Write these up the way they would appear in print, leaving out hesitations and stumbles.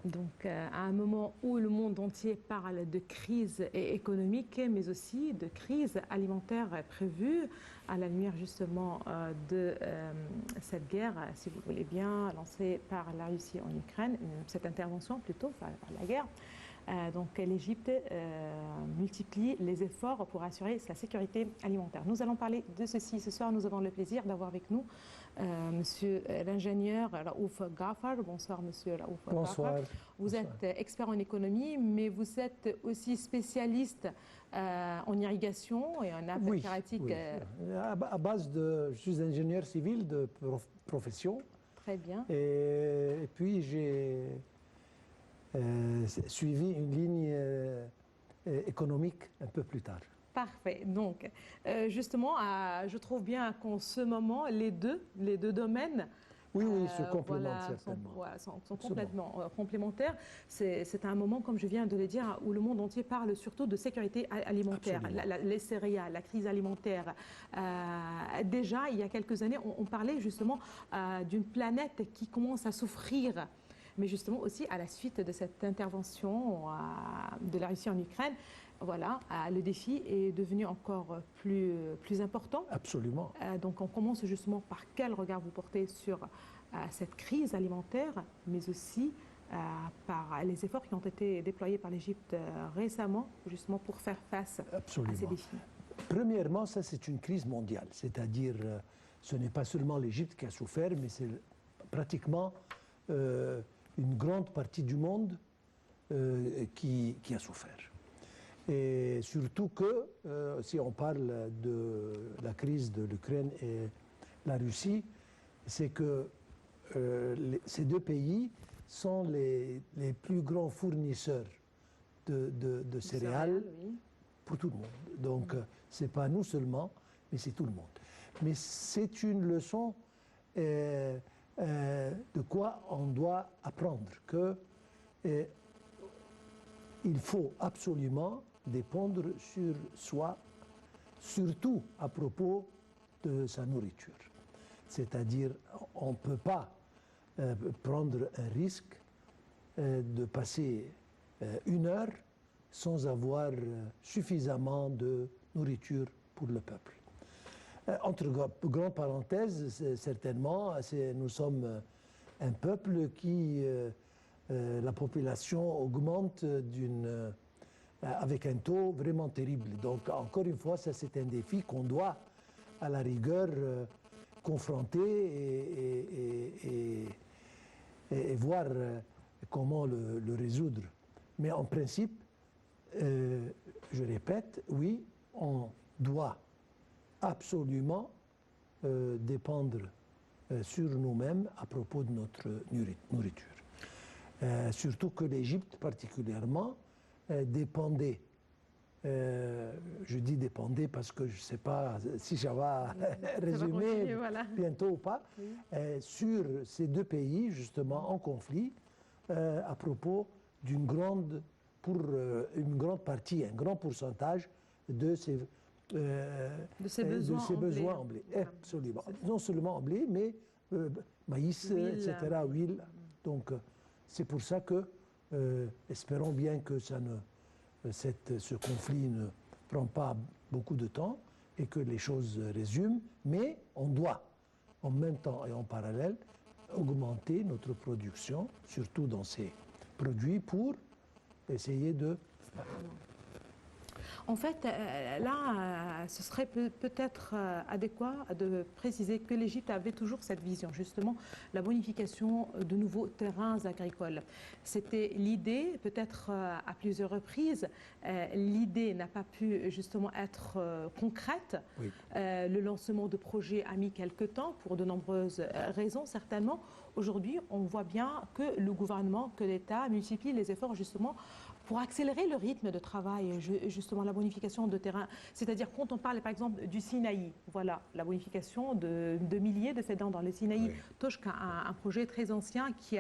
Donc, à un moment où le monde entier parle de crise économique, mais aussi de crise alimentaire prévue, à la lumière justement de cette guerre, si vous voulez bien, lancée par la Russie en Ukraine, cette intervention plutôt, par la guerre. Donc l'Égypte multiplie les efforts pour assurer sa sécurité alimentaire. Nous allons parler de ceci ce soir. Nous avons le plaisir d'avoir avec nous monsieur l'ingénieur Raouf Ghafar. Bonsoir monsieur Raouf Ghafar. Bonsoir. Vous êtes expert en économie, mais vous êtes aussi spécialiste en irrigation et en appareillage. Oui. À base de, je suis ingénieur civil de profession. Très bien. Et puis j'ai suivi une ligne économique un peu plus tard. Parfait. Donc, justement, je trouve bien qu'en ce moment, les deux domaines se complémentent certainement. Sont complètement complémentaires. C'est un moment, comme je viens de le dire, où le monde entier parle surtout de sécurité alimentaire, les céréales, la crise alimentaire. Déjà, il y a quelques années, on parlait justement d'une planète qui commence à souffrir, mais justement aussi à la suite de cette intervention de la Russie en Ukraine. Voilà, le défi est devenu encore plus important. Absolument. Donc on commence justement par quel regard vous portez sur cette crise alimentaire, mais aussi par les efforts qui ont été déployés par l'Égypte récemment, justement pour faire face à ces défis. Premièrement, ça c'est une crise mondiale, c'est-à-dire ce n'est pas seulement l'Égypte qui a souffert, mais c'est pratiquement une grande partie du monde qui a souffert. Et surtout que, si on parle de la crise de l'Ukraine et la Russie, c'est que ces deux pays sont les plus grands fournisseurs de céréales pour tout le monde. Donc, ce n'est pas nous seulement, mais c'est tout le monde. Mais c'est une leçon de quoi on doit apprendre, que il faut absolument dépendre sur soi, surtout à propos de sa nourriture. C'est-à-dire, on ne peut pas prendre un risque de passer une heure sans avoir suffisamment de nourriture pour le peuple. Entre grandes parenthèses, certainement, nous sommes un peuple qui, la population augmente avec un taux vraiment terrible. Donc, encore une fois, ça c'est un défi qu'on doit, à la rigueur, confronter et voir comment le résoudre. Mais en principe, je répète, oui, on doit absolument dépendre sur nous-mêmes à propos de notre nourriture. Surtout que l'Égypte particulièrement dépendait, je dis dépendait parce que je ne sais pas si ça va résumer bientôt ou pas, sur ces deux pays justement en conflit à propos d'une grande partie, un grand pourcentage de ces besoins en blé. Absolument. Non seulement en blé, mais maïs, etc., huile. Donc, c'est pour ça que, espérons bien que ce conflit ne prend pas beaucoup de temps et que les choses résument, mais on doit, en même temps et en parallèle, augmenter notre production, surtout dans ces produits, pour essayer de... En fait, là, ce serait peut-être adéquat de préciser que l'Égypte avait toujours cette vision, justement, la bonification de nouveaux terrains agricoles. C'était l'idée, peut-être à plusieurs reprises, l'idée n'a pas pu justement être concrète. Oui. Le lancement de projets a mis quelques temps, pour de nombreuses raisons, certainement. Aujourd'hui, on voit bien que le gouvernement, que l'État multiplie les efforts, justement, pour accélérer le rythme de travail, justement la bonification de terrain. C'est-à-dire quand on parle par exemple du Sinaï, voilà, la bonification de milliers de fédans dans le Sinaï, oui. Toshka, un projet très ancien qui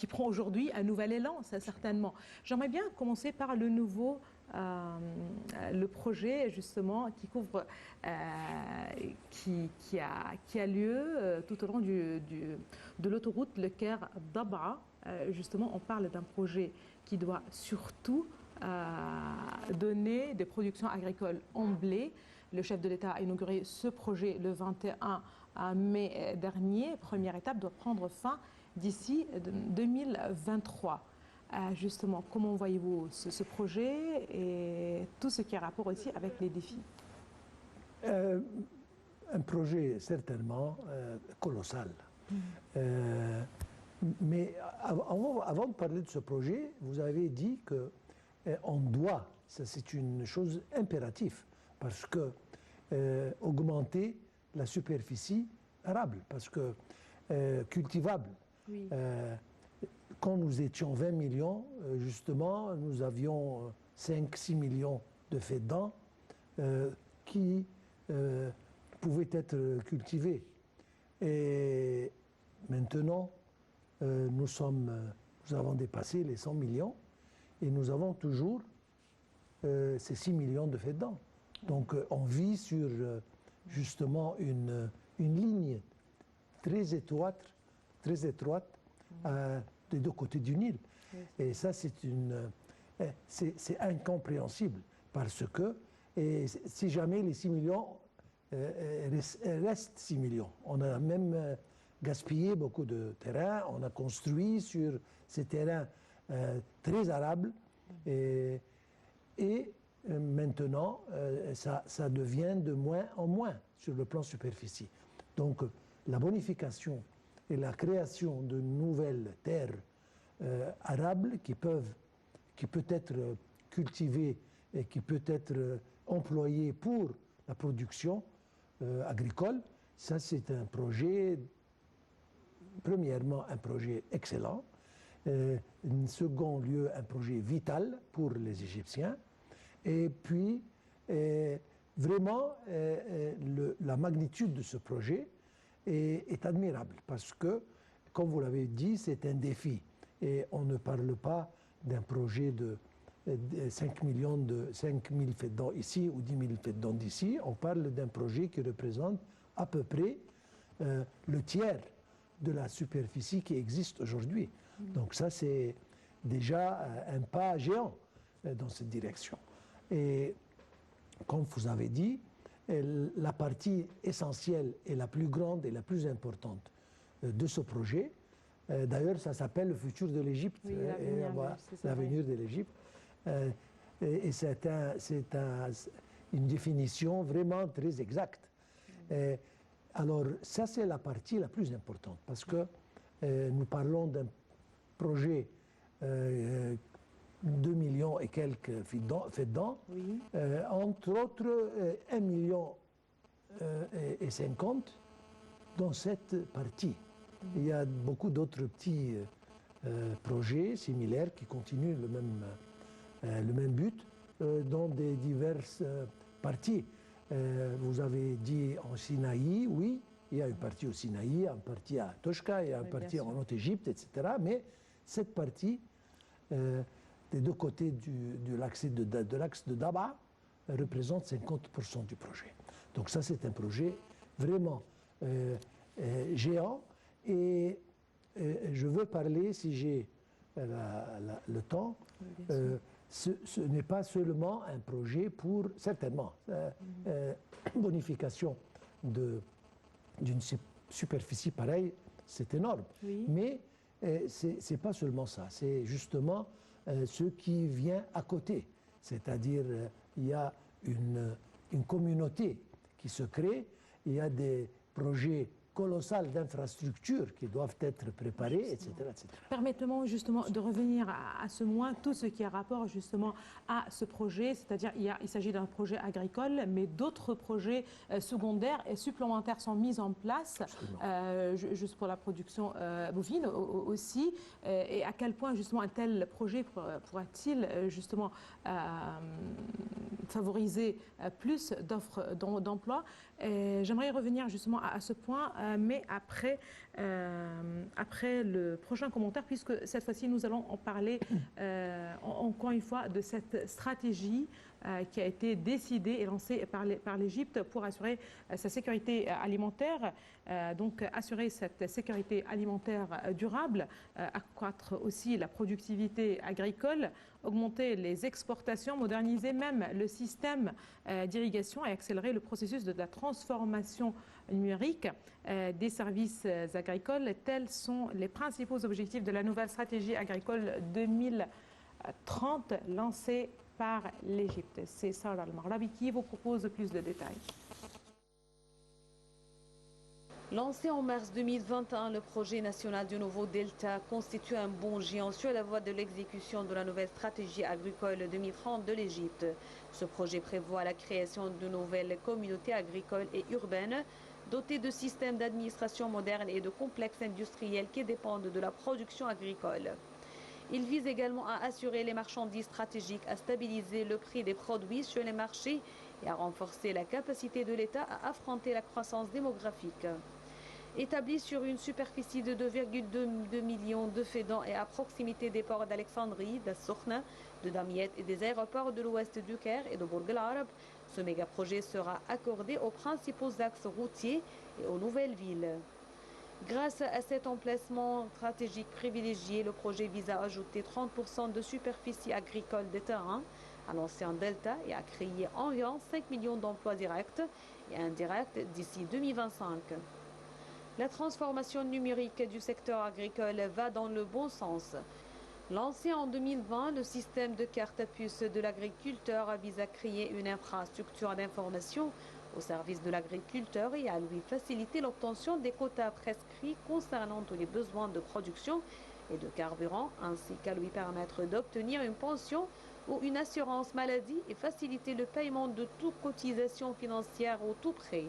prend aujourd'hui un nouvel élan, ça, certainement. J'aimerais bien commencer par le nouveau le projet justement qui couvre, qui a lieu tout au long de l'autoroute Le Caire-Dabaa. Justement, on parle d'un projet qui doit surtout donner des productions agricoles en blé. Le chef de l'État a inauguré ce projet le 21 mai dernier. Première étape doit prendre fin d'ici 2023. Justement, comment voyez-vous ce projet et tout ce qui a rapport aussi avec les défis? Un projet certainement colossal. Mais avant de parler de ce projet, vous avez dit qu'on doit, ça c'est une chose impérative, parce que augmenter la superficie arable, parce que cultivable. Oui. Quand nous étions 20 millions, justement, nous avions 5-6 millions de fédans qui pouvaient être cultivés. Et maintenant, nous avons dépassé les 100 millions et nous avons toujours ces 6 millions de fédans. Donc on vit sur justement une ligne très étroite des deux côtés du Nil. Et ça, c'est incompréhensible parce que si jamais les 6 millions restent 6 millions, on a même gaspillé beaucoup de terrain, on a construit sur ces terrains très arables et maintenant ça devient de moins en moins sur le plan superficie. Donc la bonification et la création de nouvelles terres arables qui peut être cultivées et qui peut être employées pour la production agricole, ça c'est un projet, premièrement un projet excellent, en second lieu un projet vital pour les Égyptiens, et puis vraiment la magnitude de ce projet est admirable parce que, comme vous l'avez dit, c'est un défi. Et on ne parle pas d'un projet de 5 000 fédans ici ou 10 000 fédans d'ici. On parle d'un projet qui représente à peu près le tiers de la superficie qui existe aujourd'hui. Donc ça, c'est déjà un pas géant dans cette direction. Et comme vous avez dit, la partie essentielle et la plus grande et la plus importante de ce projet, d'ailleurs ça s'appelle le futur de l'Égypte, oui, l'avenir de l'Égypte, et c'est une définition vraiment très exacte. Alors ça c'est la partie la plus importante parce que nous parlons d'un projet 2 millions et quelques fédans, oui. Entre autres 1 million et 50 dans cette partie. Il y a beaucoup d'autres petits projets similaires qui continuent le même but dans des diverses parties. Vous avez dit en Sinaï, oui, il y a une partie au Sinaï, une partie à Toshka, il y a une partie en Haute-Égypte, etc. Mais cette partie des deux côtés de l'axe de Dabaa représente 50% du projet. Donc ça, c'est un projet vraiment géant. Et je veux parler, si j'ai le temps, ce n'est pas seulement un projet pour, certainement, bonification d'une superficie pareille, c'est énorme. Oui. Mais ce n'est pas seulement ça, c'est justement ce qui vient à côté. C'est-à-dire, il y a une communauté qui se crée, il y a des projets colossales d'infrastructures qui doivent être préparées, etc., etc. Permettez-moi justement de revenir à ce point, tout ce qui a rapport justement à ce projet, c'est-à-dire il s'agit d'un projet agricole, mais d'autres projets secondaires et supplémentaires sont mis en place, juste pour la production bovine aussi, et à quel point justement un tel projet pourra-t-il justement favoriser plus d'offres d'emploi. J'aimerais revenir justement à ce point. mais après le prochain commentaire, puisque cette fois-ci, nous allons en parler encore une fois de cette stratégie qui a été décidée et lancée par l'Égypte pour assurer sa sécurité alimentaire, donc assurer cette sécurité alimentaire durable, accroître aussi la productivité agricole, augmenter les exportations, moderniser même le système d'irrigation et accélérer le processus de la transformation numérique des services agricoles. Tels sont les principaux objectifs de la nouvelle stratégie agricole 2030 lancée par l'Égypte. C'est Sarah Al-Marlabi qui vous propose plus de détails. Lancé en mars 2021, le projet national du nouveau Delta constitue un bond géant sur la voie de l'exécution de la nouvelle stratégie agricole 2030 de l'Égypte. Ce projet prévoit la création de nouvelles communautés agricoles et urbaines dotées de systèmes d'administration modernes et de complexes industriels qui dépendent de la production agricole. Il vise également à assurer les marchandises stratégiques, à stabiliser le prix des produits sur les marchés et à renforcer la capacité de l'État à affronter la croissance démographique. Établi sur une superficie de 2,2 millions de fédans et à proximité des ports d'Alexandrie, d'As-Sokhna, de Damiette et des aéroports de l'ouest du Caire et de Bourg El Arab, ce méga-projet sera accordé aux principaux axes routiers et aux nouvelles villes. Grâce à cet emplacement stratégique privilégié, le projet vise à ajouter 30% de superficie agricole des terrains à l'ancien delta et à créer environ 5 millions d'emplois directs et indirects d'ici 2025. La transformation numérique du secteur agricole va dans le bon sens. Lancé en 2020, le système de carte à puce de l'agriculteur vise à créer une infrastructure d'information au service de l'agriculteur et à lui faciliter l'obtention des quotas prescrits concernant tous les besoins de production et de carburant, ainsi qu'à lui permettre d'obtenir une pension ou une assurance maladie et faciliter le paiement de toute cotisation financière ou tout prêt.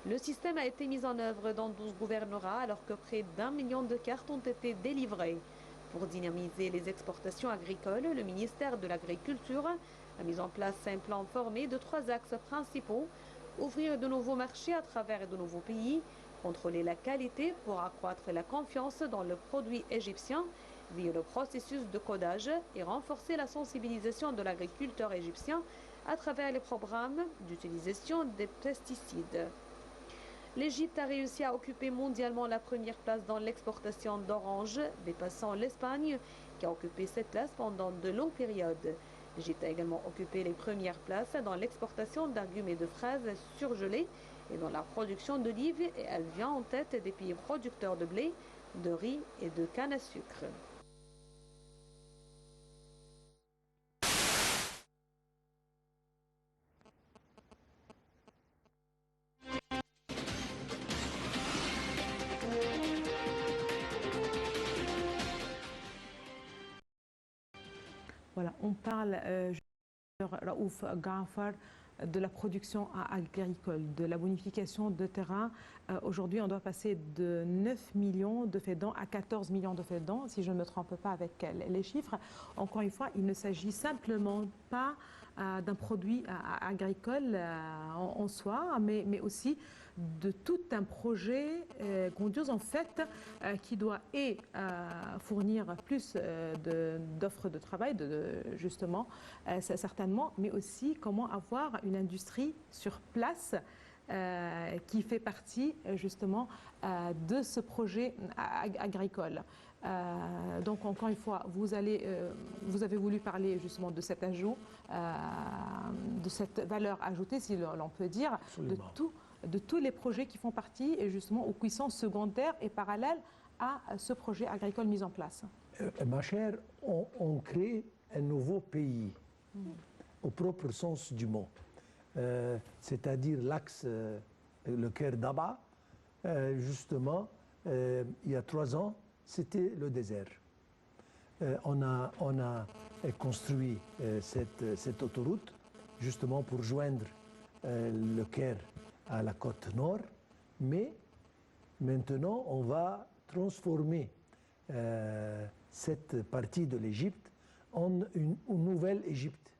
Le système a été mis en œuvre dans 12 gouvernorats alors que près d'1 million de cartes ont été délivrées. Pour dynamiser les exportations agricoles, le ministère de l'Agriculture a mis en place un plan formé de 3 axes principaux: ouvrir de nouveaux marchés à travers de nouveaux pays, contrôler la qualité pour accroître la confiance dans le produit égyptien via le processus de codage et renforcer la sensibilisation de l'agriculteur égyptien à travers les programmes d'utilisation des pesticides. L'Égypte a réussi à occuper mondialement la première place dans l'exportation d'oranges, dépassant l'Espagne, qui a occupé cette place pendant de longues périodes. L'Égypte a également occupé les premières places dans l'exportation d'agrumes et de fraises surgelées et dans la production d'olives, et elle vient en tête des pays producteurs de blé, de riz et de canne à sucre. Voilà, on parle, Raouf Gaafar, de la production agricole, de la bonification de terrain. Aujourd'hui, on doit passer de 9 millions de fédans à 14 millions de fédans, si je ne me trompe pas avec les chiffres. Encore une fois, il ne s'agit simplement pas d'un produit agricole en soi, mais aussi de tout un projet grandiose en fait qui doit fournir plus d'offres de travail, justement, certainement, mais aussi comment avoir une industrie sur place qui fait partie justement de ce projet agricole. Donc encore une fois, vous avez voulu parler justement de cet ajout, de cette valeur ajoutée, si l'on peut dire, de tous les projets qui font partie justement ou qui sont secondaires et parallèles à ce projet agricole mis en place. Ma chère, on crée un nouveau pays au propre sens du mot. C'est-à-dire l'axe, le Caire d'Aba, justement, il y a 3 ans, c'était le désert. On a construit cette autoroute justement pour joindre le Caire à la côte nord, mais maintenant on va transformer cette partie de l'Égypte en une nouvelle Égypte.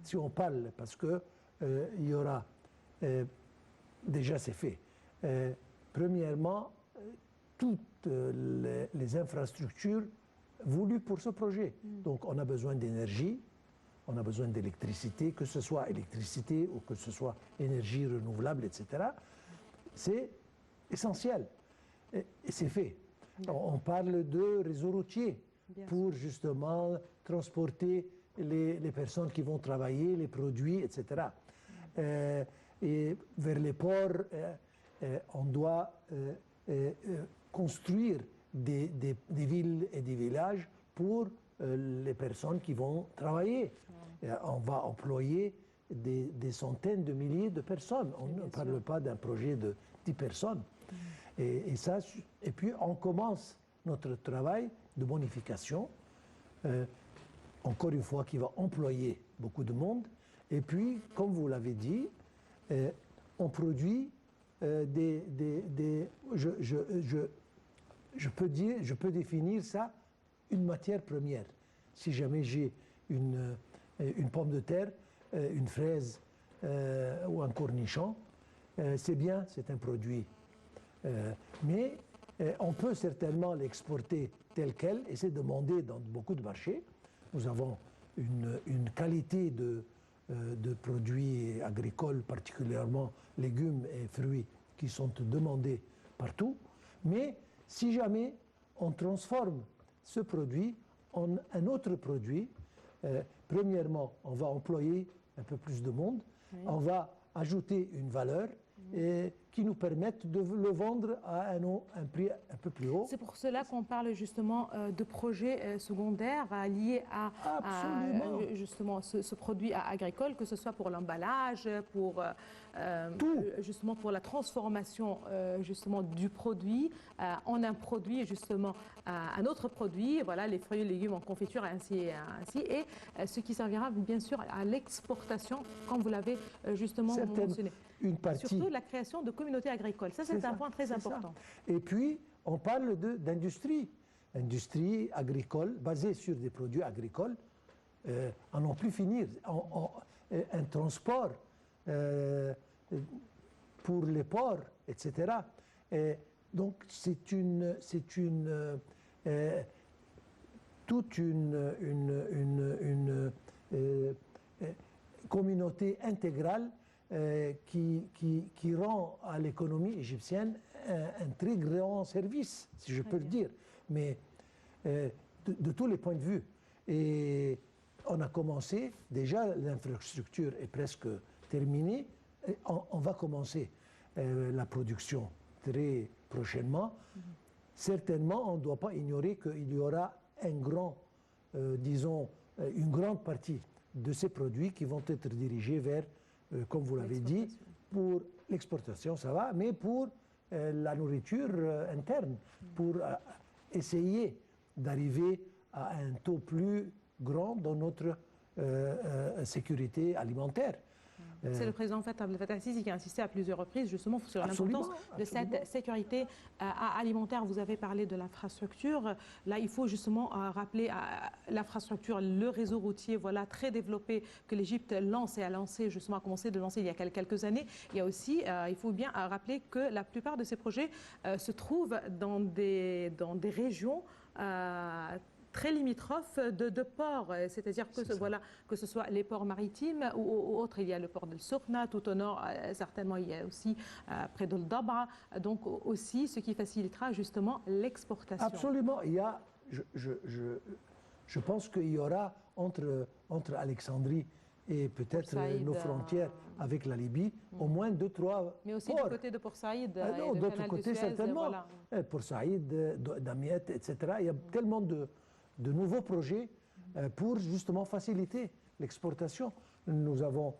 Si on parle, parce que il y aura, déjà c'est fait, premièrement, toutes les infrastructures voulues pour ce projet. Donc on a besoin d'énergie, on a besoin d'électricité, que ce soit électricité ou que ce soit énergie renouvelable, etc. C'est essentiel. Et c'est fait. On parle de réseau routier pour justement transporter les personnes qui vont travailler, les produits, etc. Et vers les ports, on doit construire des villes et des villages pour les personnes qui vont travailler. On va employer des centaines de milliers de personnes. On ne parle pas d'un projet de 10 personnes. Et puis on commence notre travail de bonification, encore une fois, qui va employer beaucoup de monde. Et puis, comme vous l'avez dit, on produit je peux définir ça une matière première. Si jamais j'ai une pomme de terre, une fraise ou un cornichon, c'est bien, c'est un produit. Mais on peut certainement l'exporter tel quel et c'est demandé dans beaucoup de marchés. Nous avons une qualité de produits agricoles, particulièrement légumes et fruits, qui sont demandés partout. Mais si jamais on transforme ce produit en un autre produit, premièrement, on va employer un peu plus de monde, on va ajouter une valeur qui nous permette de le vendre à un prix un peu plus haut. C'est pour cela qu'on parle justement de projets secondaires liés à justement ce produit agricole, que ce soit pour l'emballage, pour justement pour la transformation justement du produit en un produit justement un autre produit, voilà, les fruits et légumes en confiture ainsi et ce qui servira bien sûr à l'exportation, comme vous l'avez justement mentionné. Une partie. Surtout la création de communautés agricoles. Ça, c'est un point très important. Et puis, on parle d'industrie. Industrie agricole basée sur des produits agricoles, à n'en plus finir. Un transport pour les ports, etc. Donc, c'est toute une communauté intégrale qui rend à l'économie égyptienne un très grand service, si je peux le dire, mais de tous les points de vue. Et on a commencé, déjà l'infrastructure est presque terminée, et on va commencer la production très prochainement. Certainement, on ne doit pas ignorer qu'il y aura disons, une grande partie de ces produits qui vont être dirigés vers comme vous l'avez dit, pour l'exportation, ça va, mais pour la nourriture interne, pour essayer d'arriver à un taux plus grand dans notre sécurité alimentaire. C'est le président Abdel Fattah al-Sisi qui a insisté à plusieurs reprises justement sur l'importance de cette sécurité alimentaire. Vous avez parlé de l'infrastructure. Là, il faut justement rappeler l'infrastructure, le réseau routier, voilà, très développé que l'Égypte lance et a commencé de lancer il y a quelques années. Il y a aussi, il faut bien rappeler que la plupart de ces projets se trouvent dans des régions très limitrophes de ports, c'est-à-dire que ce soit les ports maritimes ou autres. Il y a le port de Sokhna, tout au nord, certainement il y a aussi près de Dabra, donc aussi ce qui facilitera justement l'exportation. Absolument, il y a, je pense qu'il y aura entre Alexandrie et peut-être nos frontières avec la Libye, au moins 2-3 ports. Mais aussi du côté de Port Saïd. D'autre côté, certainement. Voilà. Port Saïd, Damiette, etc. Il y a tellement de nouveaux projets pour justement faciliter l'exportation. Nous avons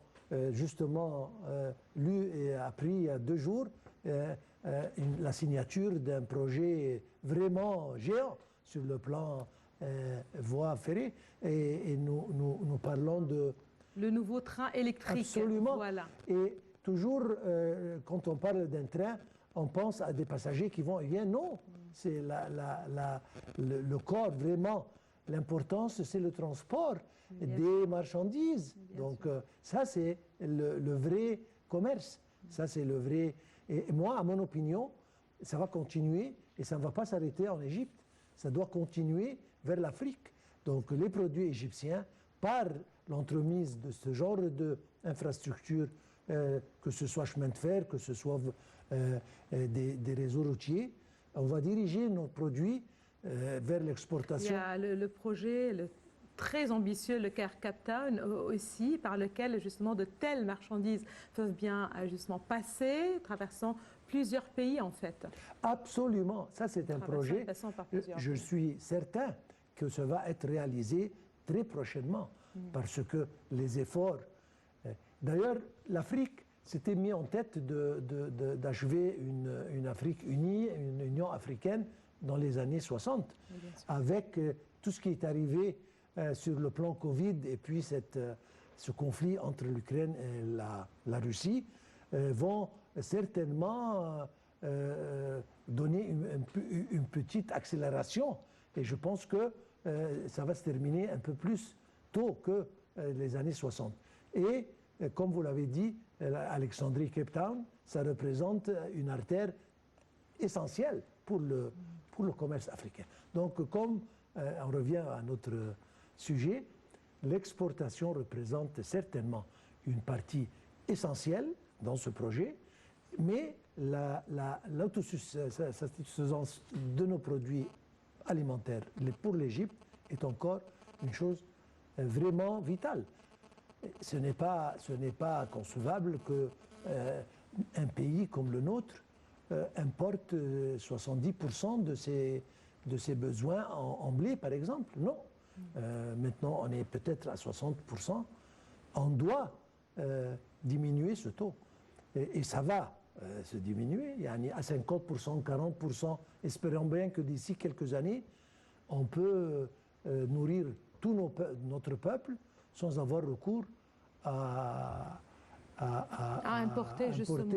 justement lu et appris il y a 2 jours la signature d'un projet vraiment géant sur le plan voie ferrée et nous parlons de... Le nouveau train électrique. Absolument. Voilà. Et toujours, quand on parle d'un train, on pense à des passagers qui vont et viennent. Non, c'est le corps, vraiment. L'importance, c'est le transport des marchandises. Donc, ça, c'est le vrai commerce. Ça, c'est le vrai... Et moi, à mon opinion, ça va continuer et ça ne va pas s'arrêter en Égypte. Ça doit continuer vers l'Afrique. Donc les produits égyptiens, par l'entremise de ce genre d'infrastructures, que ce soit chemin de fer, que ce soit des réseaux routiers, on va diriger nos produits vers l'exportation. Il y a le projet très ambitieux, le Caire Cape Town aussi, par lequel justement de telles marchandises peuvent bien justement passer, traversant plusieurs pays en fait. Absolument, ça c'est un projet. Je suis certain que ça va être réalisé très prochainement parce que les efforts. D'ailleurs, l'Afrique s'était mis en tête d'achever une Afrique unie, une Union africaine dans les années 60, avec tout ce qui est arrivé sur le plan Covid et puis ce conflit entre l'Ukraine et la Russie vont certainement donner une petite accélération. Et je pense que ça va se terminer un peu plus tôt que les années 60. Et comme vous l'avez dit, Alexandrie Cape Town, ça représente une artère essentielle pour le commerce africain. Donc, comme on revient à notre sujet, l'exportation représente certainement une partie essentielle dans ce projet, mais l'autosuffisance de nos produits alimentaires pour l'Égypte est encore une chose vraiment vitale. Ce n'est pas concevable qu'un pays comme le nôtre importe 70% de ses besoins en blé, par exemple. Non. Maintenant, on est peut-être à 60%. On doit diminuer ce taux. Et ça va se diminuer. Il y a à 50%, 40%. Espérons bien que d'ici quelques années, on peut nourrir tout notre peuple sans avoir recours à importer justement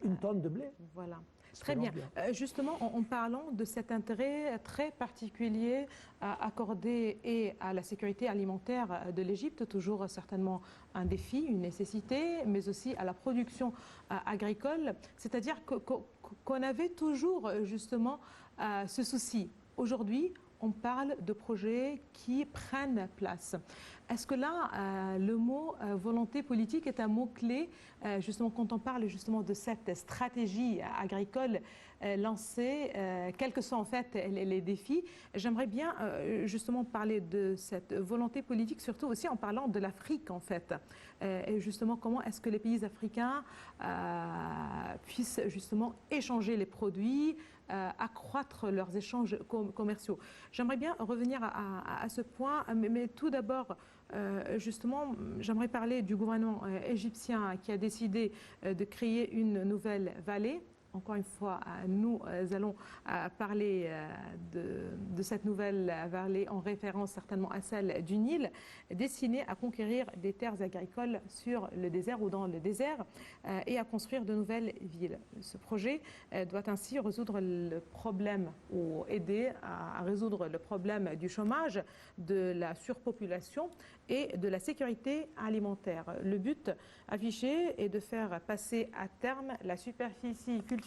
une tonne de blé. Voilà. Très bien. Justement, en parlant de cet intérêt très particulier accordé et à la sécurité alimentaire de l'Égypte, toujours certainement un défi, une nécessité, mais aussi à la production agricole, c'est-à-dire qu'on avait toujours justement ce souci. Aujourd'hui, on parle de projets qui prennent place. Est-ce que là, le mot volonté politique est un mot-clé, justement, quand on parle justement de cette stratégie agricole lancée, quels que soient en fait les défis? J'aimerais bien justement parler de cette volonté politique, surtout aussi en parlant de l'Afrique en fait. Et justement, comment est-ce que les pays africains puissent justement échanger les produits, accroître leurs échanges commerciaux. J'aimerais bien revenir à ce point, mais tout d'abord, justement, j'aimerais parler du gouvernement égyptien qui a décidé de créer une nouvelle vallée. Encore une fois, nous allons parler de cette nouvelle vallée en référence certainement à celle du Nil, destinée à conquérir des terres agricoles sur le désert ou dans le désert et à construire de nouvelles villes. Ce projet doit ainsi résoudre le problème ou aider à résoudre le problème du chômage, de la surpopulation et de la sécurité alimentaire. Le but affiché est de faire passer à terme la superficie cultivable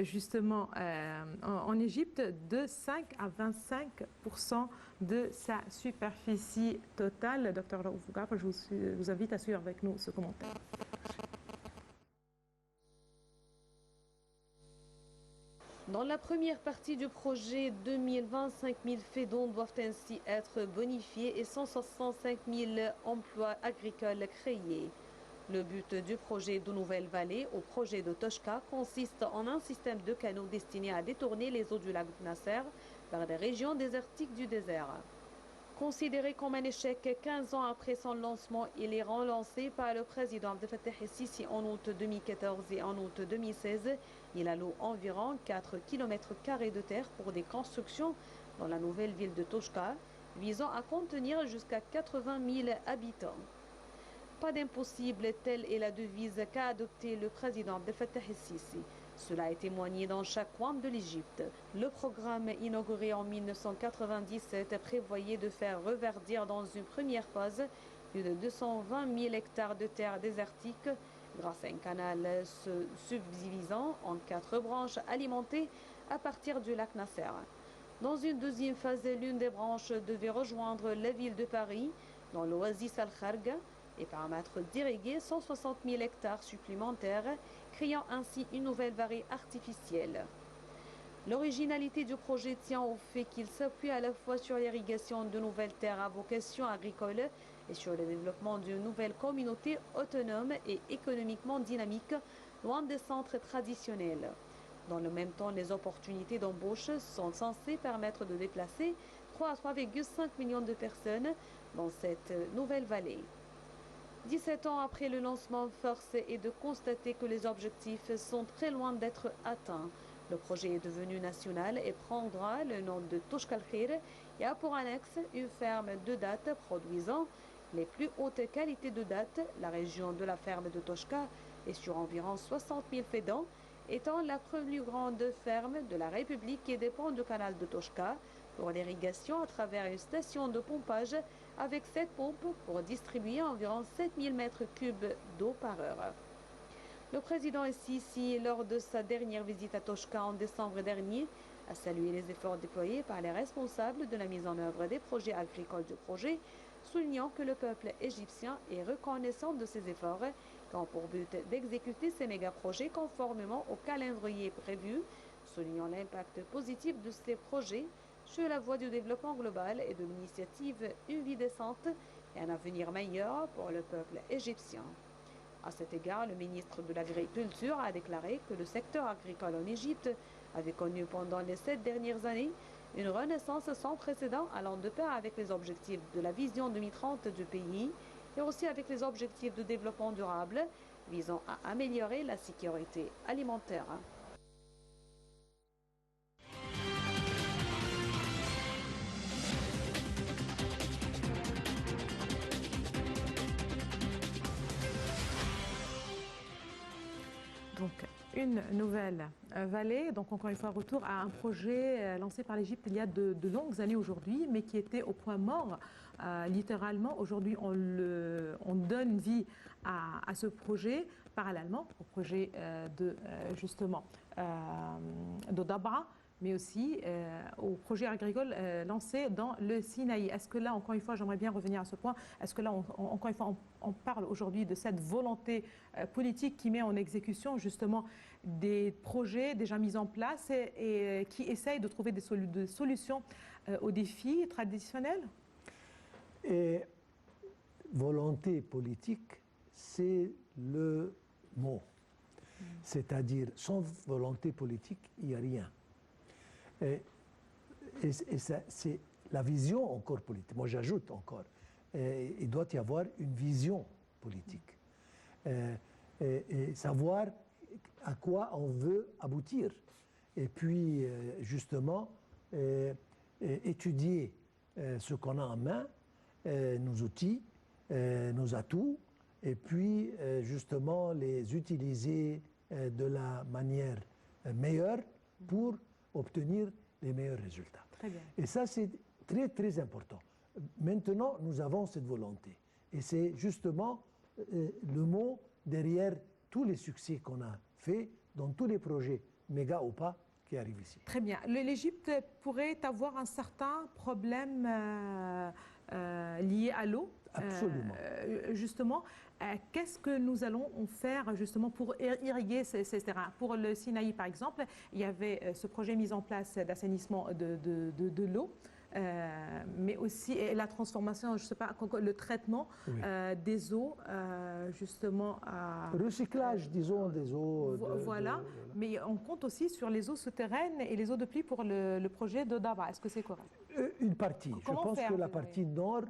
justement en Égypte de 5 à 25% de sa superficie totale. Docteur Raouf, je vous invite à suivre avec nous ce commentaire. Dans la première partie du projet, 2025 000 fédons doivent ainsi être bonifiés et 165 000 emplois agricoles créés. Le but du projet de Nouvelle-Vallée au projet de Toshka consiste en un système de canaux destiné à détourner les eaux du lac Nasser vers des régions désertiques du désert. Considéré comme un échec 15 ans après son lancement, il est relancé par le président Abdel Fattah el-Sisi en août 2014 et en août 2016. Il alloue environ 4 km² de terre pour des constructions dans la nouvelle ville de Toshka, visant à contenir jusqu'à 80 000 habitants. Pas d'impossible, telle est la devise qu'a adoptée le président Abdel Fattah el-Sisi. Cela est témoigné dans chaque coin de l'Égypte. Le programme inauguré en 1997 prévoyait de faire reverdir dans une première phase plus de 220 000 hectares de terres désertiques grâce à un canal se subdivisant en 4 branches alimentées à partir du lac Nasser. Dans une deuxième phase, l'une des branches devait rejoindre la ville de Paris, dans l'oasis Al-Kharga, et permettre d'irriguer 160 000 hectares supplémentaires, créant ainsi une nouvelle vallée artificielle. L'originalité du projet tient au fait qu'il s'appuie à la fois sur l'irrigation de nouvelles terres à vocation agricole et sur le développement d'une nouvelle communauté autonome et économiquement dynamique, loin des centres traditionnels. Dans le même temps, les opportunités d'embauche sont censées permettre de déplacer 3 à 3,5 millions de personnes dans cette nouvelle vallée. 17 ans après le lancement, force est de constater que les objectifs sont très loin d'être atteints. Le projet est devenu national et prendra le nom de Toshka Al-Khir et a pour annexe une ferme de dattes produisant les plus hautes qualités de dattes. La région de la ferme de Toshka est sur environ 60 000 fédans, étant la plus grande ferme de la République et dépend du canal de Toshka pour l'irrigation à travers une station de pompage avec 7 pompes pour distribuer environ 7000 mètres cubes d'eau par heure. Le président Sisi, lors de sa dernière visite à Toshka en décembre dernier, a salué les efforts déployés par les responsables de la mise en œuvre des projets agricoles du projet, soulignant que le peuple égyptien est reconnaissant de ces efforts, qui ont pour but d'exécuter ces méga-projets conformément au calendrier prévu, soulignant l'impact positif de ces projets sur la voie du développement global et de l'initiative Une vie décente et un avenir meilleur pour le peuple égyptien. À cet égard, le ministre de l'Agriculture a déclaré que le secteur agricole en Égypte avait connu pendant les 7 dernières années une renaissance sans précédent allant de pair avec les objectifs de la vision 2030 du pays et aussi avec les objectifs de développement durable visant à améliorer la sécurité alimentaire. Donc, une nouvelle vallée, donc encore une fois, retour à un projet lancé par l'Égypte il y a de longues années aujourd'hui, mais qui était au point mort. Littéralement, aujourd'hui, on donne vie à ce projet, parallèlement au projet d'Odabra, mais aussi au projet agricole lancé dans le Sinaï. Est-ce que là, encore une fois, j'aimerais bien revenir à ce point, est-ce que là, encore une fois, on parle aujourd'hui de cette volonté politique qui met en exécution justement des projets déjà mis en place et qui essayent de trouver des solutions aux défis traditionnels? Et volonté politique, c'est le mot. C'est-à-dire, sans volonté politique, il n'y a rien. Et ça, c'est la vision encore politique. Moi, j'ajoute encore, il doit y avoir une vision politique. Et savoir à quoi on veut aboutir. Et puis, justement, étudier ce qu'on a en main, nos outils, nos atouts, et puis, justement, les utiliser de la manière meilleure pour obtenir les meilleurs résultats. Très bien. Et ça, c'est très, très important. Maintenant, nous avons cette volonté. Et c'est justement le mot derrière tous les succès qu'on a faits dans tous les projets, méga ou pas, qui arrivent ici. Très bien. L'Égypte pourrait avoir un certain problème lié à l'eau. Absolument. Justement, qu'est-ce que nous allons faire justement pour irriguer ces terrains? Pour le Sinaï, par exemple, il y avait ce projet mis en place d'assainissement de l'eau, mais aussi la transformation, je ne sais pas, le traitement des eaux, justement. Recyclage, disons, des eaux. Voilà, mais on compte aussi sur les eaux souterraines et les eaux de pluie pour le projet de Daba. Est-ce que c'est correct? Une partie. Comment je pense faire, que la partie nord,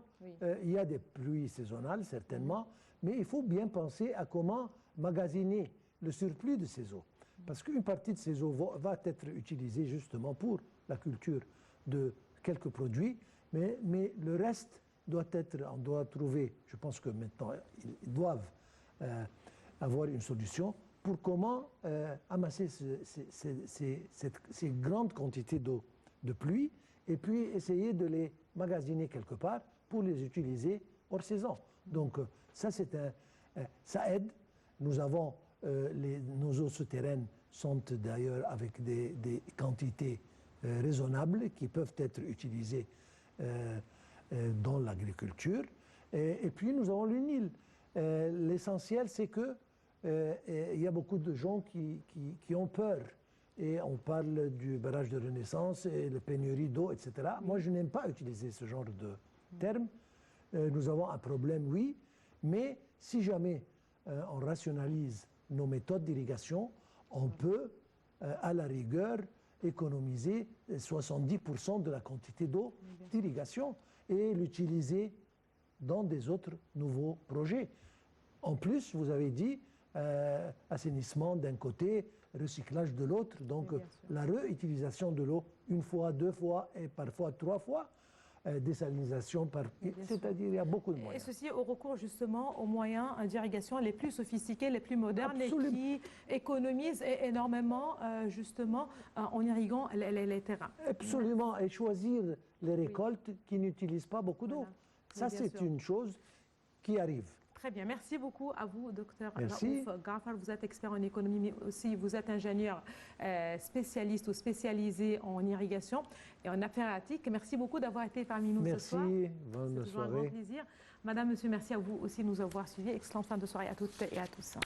il y a des pluies saisonnales, certainement, mais il faut bien penser à comment magasiner le surplus de ces eaux. Parce qu'une partie de ces eaux va être utilisée justement pour la culture de quelques produits, mais le reste doit être, on doit trouver, je pense que maintenant, ils doivent avoir une solution pour comment amasser ces grandes quantités d'eau de pluie et puis essayer de les magasiner quelque part pour les utiliser hors saison. Donc ça, ça aide Nous avons, nos eaux souterraines sont d'ailleurs avec des quantités raisonnables qui peuvent être utilisées dans l'agriculture. Et puis nous avons le Nil. L'essentiel, c'est que il y a beaucoup de gens qui ont peur. Et on parle du barrage de Renaissance et la pénurie d'eau, etc. Moi, je n'aime pas utiliser ce genre de termes. Nous avons un problème, oui, mais si jamais on rationalise nos méthodes d'irrigation, on peut, à la rigueur, économiser 70% de la quantité d'eau d'irrigation et l'utiliser dans des autres nouveaux projets. En plus, vous avez dit assainissement d'un côté, recyclage de l'autre, donc la réutilisation de l'eau une fois, deux fois et parfois trois fois, désalinisation, c'est-à-dire il y a beaucoup de moyens. Et ceci au recours justement aux moyens d'irrigation les plus sophistiqués, les plus modernes et qui économisent énormément justement en irriguant les terrains. Absolument, et choisir les récoltes qui n'utilisent pas beaucoup d'eau. Ça, c'est une chose qui arrive. Très bien, merci beaucoup à vous, docteur Merci. Raouf Ghafar. Vous êtes expert en économie, mais aussi vous êtes ingénieur spécialiste ou spécialisé en irrigation et en affaires pratiques. Merci beaucoup d'avoir été parmi nous ce soir. Merci, bonne soirée. C'est toujours un grand plaisir. Madame, monsieur, merci à vous aussi de nous avoir suivis. Excellente fin de soirée à toutes et à tous.